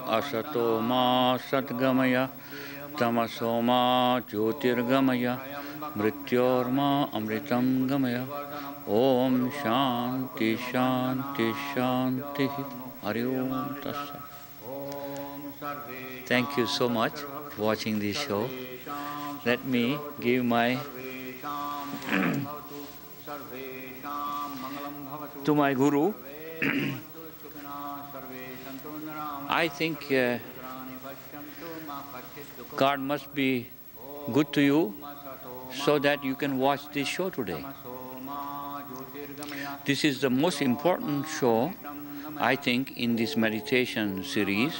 asato ma satgamaya tamaso ma jyotirgamaya mrityorma amritam gamaya. Om Shanti Shanti Shanti. Hari Om Tassat. Thank you so much for watching this show. Let me give my to my guru. I think God must be good to you so that you can watch this show today. This is the most important show, I think, in this meditation series,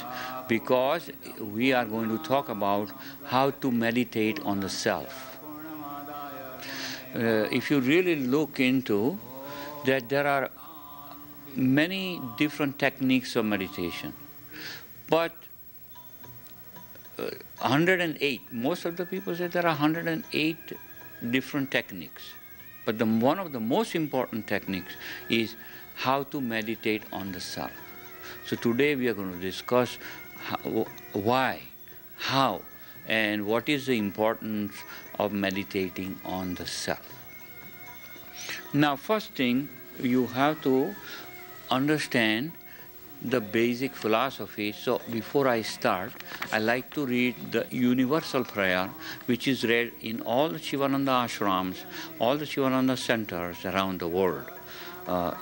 because we are going to talk about how to meditate on the self. If you really look into that, there are many different techniques of meditation, but 108, most of the people say there are 108 different techniques, but one of the most important techniques is how to meditate on the self. So today we are going to discuss why, how, and what is the importance of meditating on the self. Now, first thing, you have to understand the basic philosophy. So before I start, I like to read the universal prayer, which is read in all the Shivananda ashrams, all the Shivananda centers around the world.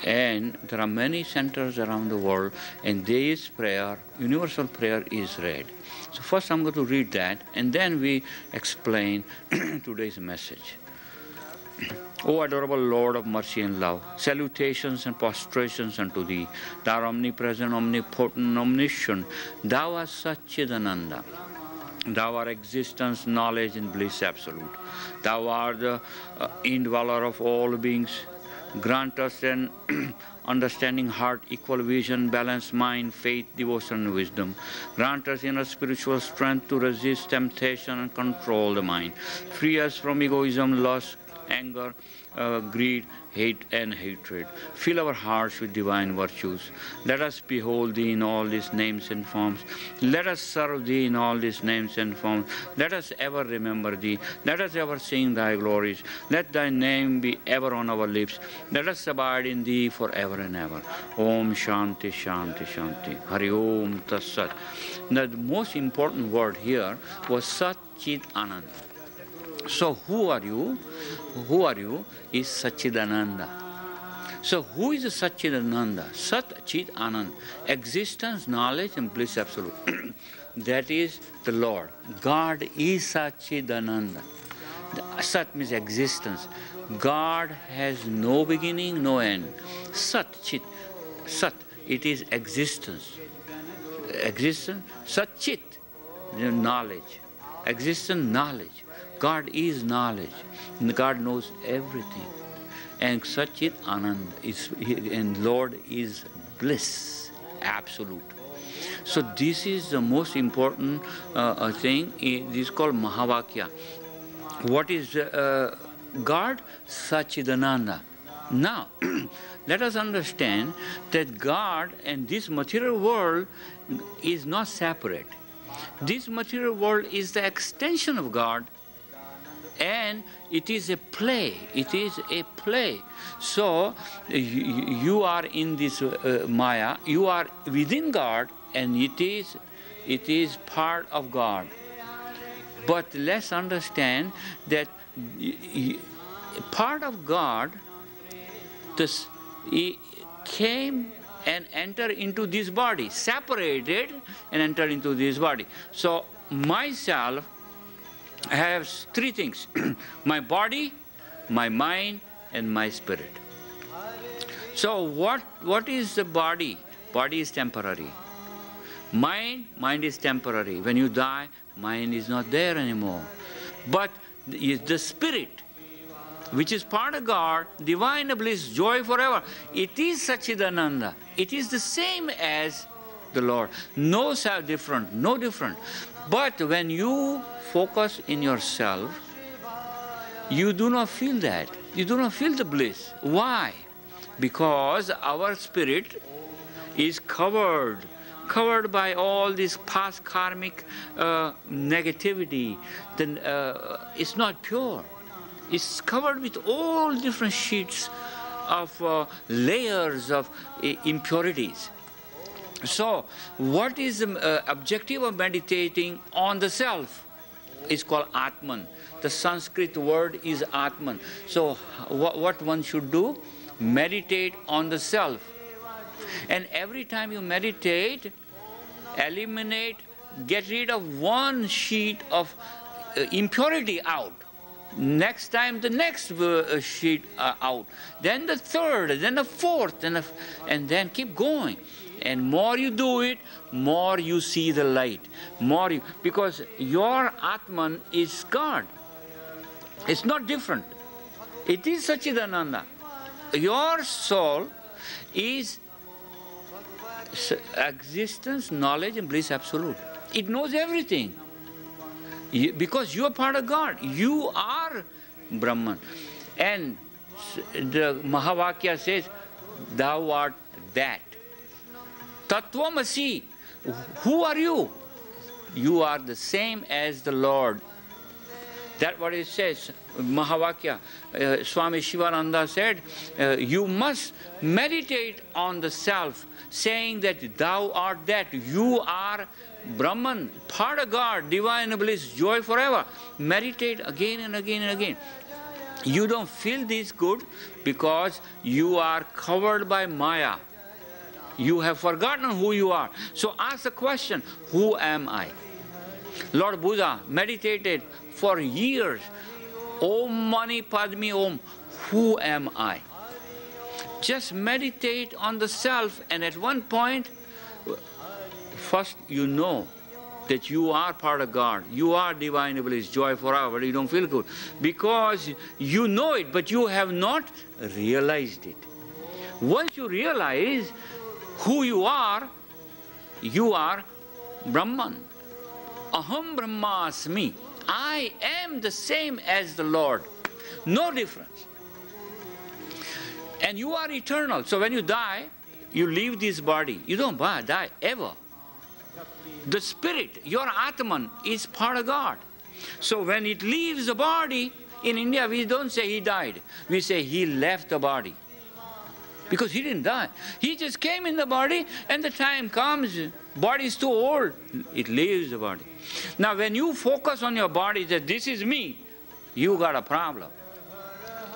And there are many centers around the world, and this prayer, universal prayer, is read. So first I'm going to read that, and then we explain today's message. O adorable Lord of mercy and love, salutations and prostrations unto Thee. Thou art omnipresent, omnipotent, omniscient. Thou art Satchidananda. Thou art existence, knowledge, and bliss absolute. Thou art the indweller of all beings. Grant us an understanding heart, equal vision, balanced mind, faith, devotion, and wisdom. Grant us inner spiritual strength to resist temptation and control the mind. Free us from egoism, lust, anger, greed, hate, and hatred. Fill our hearts with divine virtues. Let us behold Thee in all these names and forms. Let us serve Thee in all these names and forms. Let us ever remember Thee. Let us ever sing Thy glories. Let Thy name be ever on our lips. Let us abide in Thee forever and ever. Om Shanti Shanti Shanti. Hari Om Tassat. Now, the most important word here was Sat Chit Anand. So who are you? Who are you is Satchidananda. So who is Satchidananda? Sat Chit Anand. Existence, knowledge, and bliss absolute. That is the Lord. God is Satchidananda. Sat means existence. God has no beginning, no end. Sat Chit. Sat, it is existence. Existence, Sat Chit, knowledge. Existence, knowledge. God is knowledge. God knows everything. And Satchit Anand is, and Lord is bliss, absolute. So this is the most important thing. This is called Mahavakya. What is God? Satchidananda. Now, let us understand that God and this material world is not separate. This material world is the extension of God, and it is a play. It is a play. So you are in this Maya. You are within God, and it is part of God. But let's understand that part of God came and entered into this body, separated and entered into this body. So myself, I have three things: my body, my mind, and my spirit. So what is the body? Body is temporary. Mind is temporary. When you die, mind is not there anymore. But the spirit, which is part of God, divine bliss, joy forever, it is Satchidananda. It is the same as the Lord. No different, no different. But when you focus in yourself, you do not feel that. You do not feel the bliss. Why? Because our spirit is covered covered by all this past karmic negativity, then it's not pure. It's covered with all different sheets of layers of impurities. So, what is the objective of meditating on the self? It's called Atman. The Sanskrit word is Atman. So, what one should do? Meditate on the self. And every time you meditate, eliminate, get rid of one sheet of impurity out. Next time the next sheet out. Then the third, then the fourth, and then keep going. And more you do it, more you see the light. Because your Atman is God. It's not different. It is Satchidananda. Your soul is existence, knowledge, and bliss absolute. It knows everything. Because you are part of God. You are Brahman. And the Mahavakya says, thou art that. Tattvamasi. Who are you? You are the same as the Lord. That's what it says. Mahavakya. Swami Shivananda said, you must meditate on the self, saying that thou art that. You are Brahman, part of God, divine bliss, joy forever. Meditate again and again and again. You don't feel this good because you are covered by Maya. You have forgotten who you are. So ask the question, who am I? Lord Buddha meditated for years. Om Mani Padme Om. Who am I? Just meditate on the self, and at one point, first you know that you are part of God. You are divine bliss, joy forever. You don't feel good because you know it, but you have not realized it. Once you realize who you are Brahman. Aham Brahmasmi. I am the same as the Lord. No difference. And you are eternal. So when you die, you leave this body. You don't die ever. The spirit, your Atman, is part of God. So when it leaves the body, in India we don't say he died. We say he left the body. Because he didn't die. He just came in the body, and the time comes, body is too old, it leaves the body. Now when you focus on your body that this is me, you got a problem.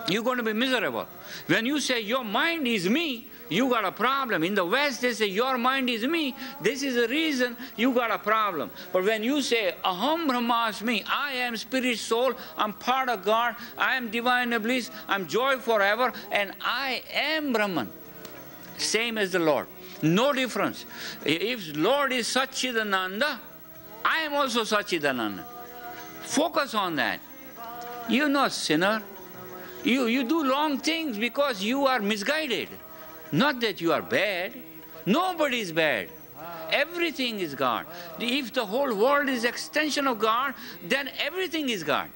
You're going to be miserable. When you say your mind is me, you got a problem. In the West they say your mind is me. This is the reason you got a problem. But when you say Aham Brahmasmi, I am spirit soul, I'm part of God, I am divine bliss, I'm joy forever, and I am Brahman. Same as the Lord. No difference. If Lord is Satchidananda, I am also Satchidananda. Focus on that. You're not sinner. You do wrong things because you are misguided. Not that you are bad. Nobody is bad. Everything is God. If the whole world is extension of God, then everything is God.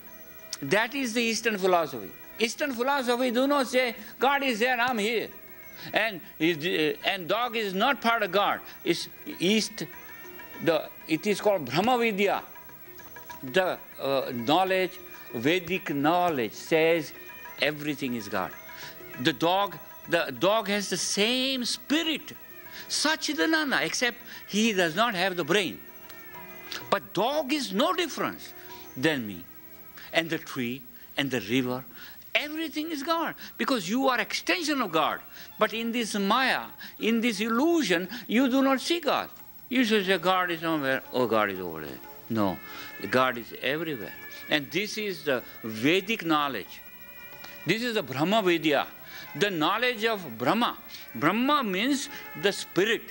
That is the Eastern philosophy. Eastern philosophy do not say, God is there, I'm here. And dog is not part of God. It is called Brahma Vidya. The knowledge, Vedic knowledge says everything is God. The dog has the same spirit, Satchidananda, except he does not have the brain. But dog is no difference than me. And the tree and the river, everything is God, because you are extension of God. But in this Maya, in this illusion, you do not see God. You should say God is somewhere, oh God is over there. No, God is everywhere. And this is the Vedic knowledge. This is the Brahma Vidya, the knowledge of Brahma. Brahma means the spirit.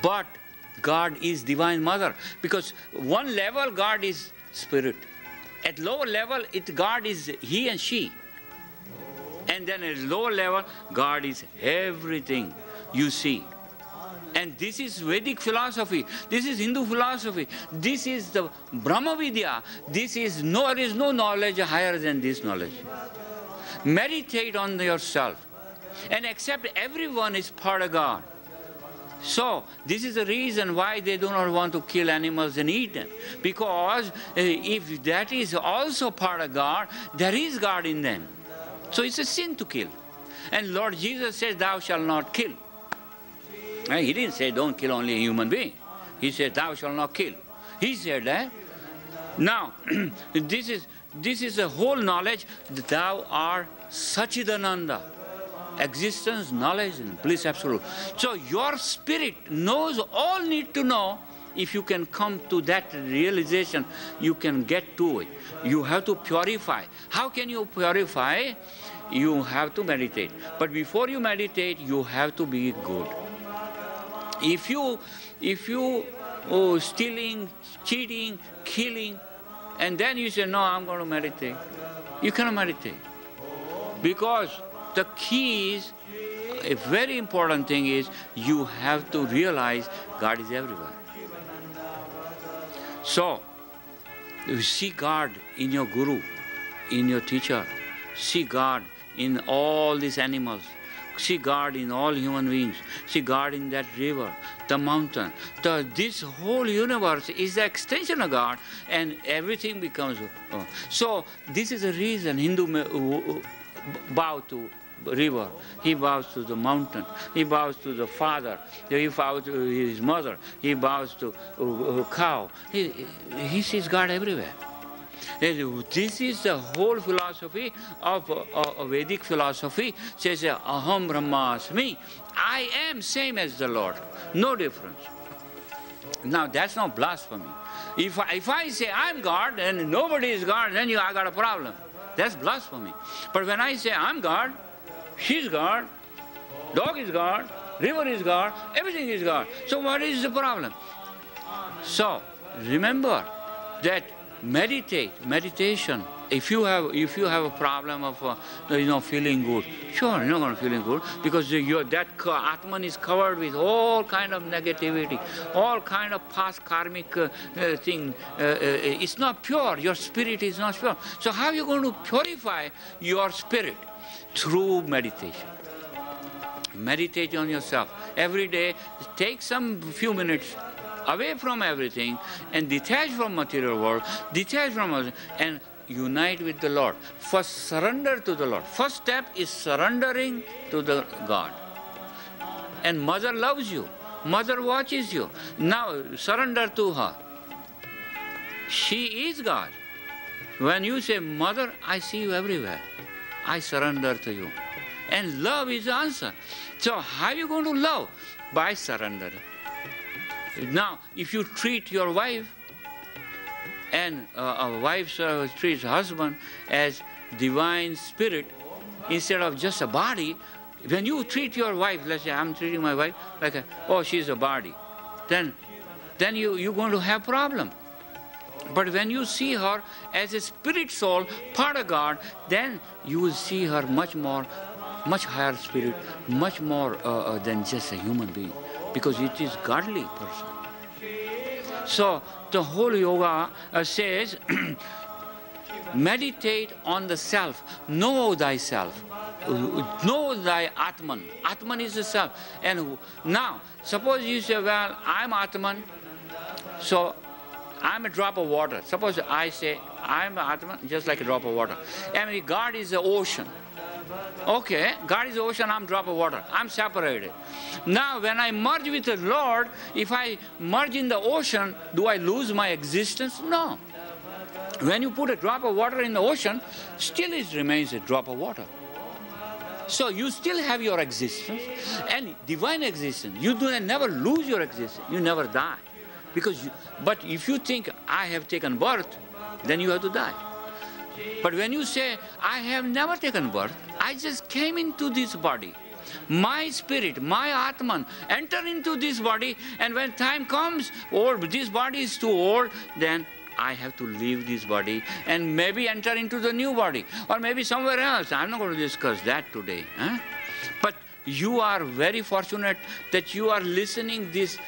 But God is Divine Mother, because one level God is spirit. At lower level, God is he and she. And then at lower level, God is everything you see. And this is Vedic philosophy. This is Hindu philosophy. This is the Brahma Vidya. There is no knowledge higher than this knowledge. Meditate on yourself and accept everyone is part of God. So, this is the reason why they do not want to kill animals and eat them. Because if that is also part of God, there is God in them. So it's a sin to kill. And Lord Jesus says, thou shalt not kill. He didn't say don't kill only a human being. He said, thou shalt not kill. He said that. Now, this is the whole knowledge that thou art Sachidananda. Existence, knowledge, and bliss absolute. So your spirit knows all need to know. If you can come to that realization, you can get to it. You have to purify. How can you purify? You have to meditate. But before you meditate, you have to be good. If you stealing, cheating, killing, and then you say, no, I'm going to meditate, you cannot meditate. Because the key is, a very important thing is, you have to realize God is everywhere. So, you see God in your guru, in your teacher. See God in all these animals. See God in all human beings. See God in that river, the mountain. This whole universe is the extension of God, and everything becomes... So, this is the reason Hindu bow to river, he bows to the mountain, he bows to the father, he bows to his mother, he bows to a cow. He sees God everywhere. This is the whole philosophy of Vedic philosophy. Says, Aham Brahmasmi, I am same as the Lord, no difference. Now that's not blasphemy. If I say I'm God and nobody is God, then I got a problem. That's blasphemy. But when I say I'm God, she's God, dog is God, river is God, everything is God. So what is the problem? So remember that meditation. If you have a problem of feeling good, sure, you're not going to feeling good because that Atman is covered with all kind of negativity, all kind of past karmic thing. It's not pure. Your spirit is not pure. So how are you going to purify your spirit? Through meditation. Meditate on yourself. Every day, take some few minutes away from everything and detach from material world, detach from and unite with the Lord. First, surrender to the Lord. First step is surrendering to the God. And mother loves you. Mother watches you. Now, surrender to her. She is God. When you say, Mother, I see you everywhere. I surrender to you. And love is the answer. So how are you going to love? By surrendering. Now, if you treat your wife, and a wife treats her husband as divine spirit instead of just a body, when you treat your wife, let's say I'm treating my wife like, she's a body, then you're going to have problem. But when you see her as a spirit soul, part of God, then you will see her much higher spirit, much more than just a human being, because it is godly person. So the whole yoga says, meditate on the self, know thyself, know thy Atman. Atman is the self. And now, suppose you say, well, I'm Atman, so I'm a drop of water. Suppose I say, I'm Atman, just like a drop of water. I mean, God is the ocean. Okay, God is the ocean, I'm a drop of water. I'm separated. Now, when I merge with the Lord, if I merge in the ocean, do I lose my existence? No. When you put a drop of water in the ocean, still it remains a drop of water. So you still have your existence and divine existence. You never lose your existence. You never die. But if you think, I have taken birth, then you have to die. But when you say, I have never taken birth, I just came into this body. My spirit, my Atman, enter into this body, and when time comes, this body is too old, then I have to leave this body and maybe enter into the new body, or maybe somewhere else. I'm not going to discuss that today. But you are very fortunate that you are listening this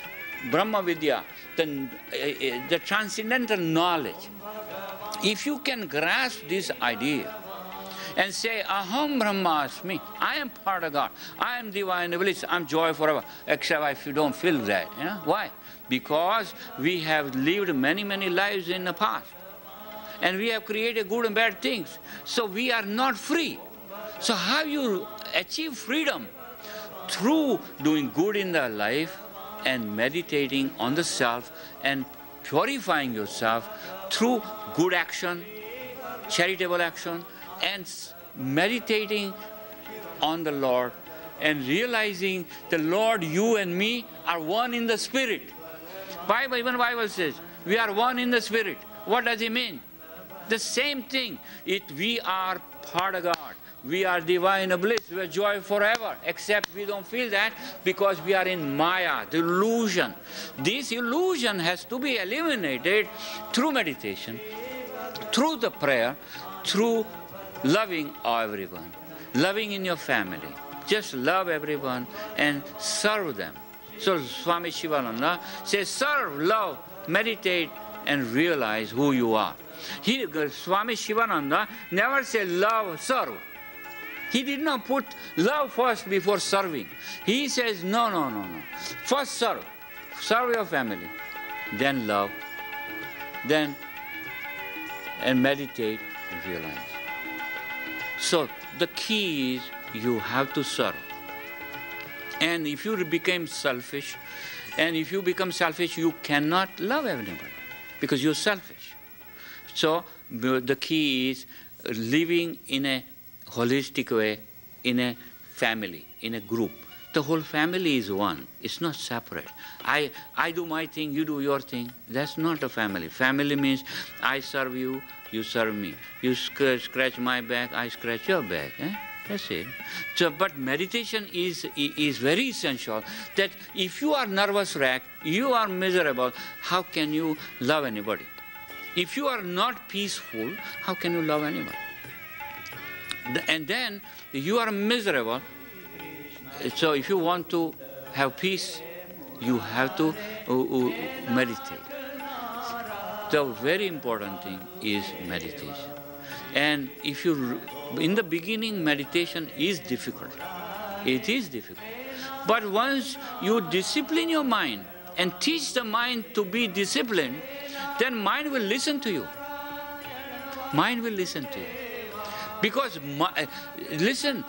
Brahma Vidya, the transcendental knowledge. If you can grasp this idea, and say, Aham Brahmasmi, I am part of God. I am divine bliss. I am joy forever. Except if you don't feel that. You know? Why? Because we have lived many, many lives in the past. And we have created good and bad things. So we are not free. So how you achieve freedom? Through doing good in the life and meditating on the self and purifying yourself through good action, charitable action, and meditating on the Lord and realizing the Lord, you and me are one in the Spirit. Even Bible says, we are one in the Spirit. What does it mean? The same thing. We are part of God. We are divine bliss. We are joy forever. Except we don't feel that because we are in Maya, the illusion. This illusion has to be eliminated through meditation, through the prayer, through loving everyone, loving in your family. Just love everyone and serve them. So Swami Shivananda says, serve, love, meditate, and realize who you are. Swami Shivananda never said love, serve. He did not put love first before serving. He says, no, no, no, no. First serve. Serve your family. Then love. Then and meditate and realize. So the key is you have to serve. And if you become selfish, you cannot love anybody because you're selfish. So the key is living in a holistic way, in a family, in a group. The whole family is one. It's not separate. I do my thing, you do your thing. That's not a family. Family means I serve you, you serve me. You scratch my back, I scratch your back. That's it. So, but meditation is very essential. That if you are nervous wreck, you are miserable, how can you love anybody? If you are not peaceful, how can you love anybody? And then you are miserable. So if you want to have peace, you have to meditate. The very important thing is meditation. And if you, in the beginning, meditation is difficult. It is difficult. But once you discipline your mind and teach the mind to be disciplined, then mind will listen to you. Mind will listen to you. Because, listen,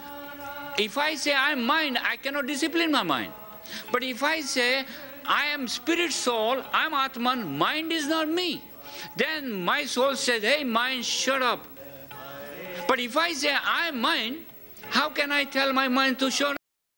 if I say I am mind, I cannot discipline my mind. But if I say I am spirit soul, I am Atman, mind is not me, then my soul says, hey mind, shut up. But if I say I am mind, how can I tell my mind to shut up?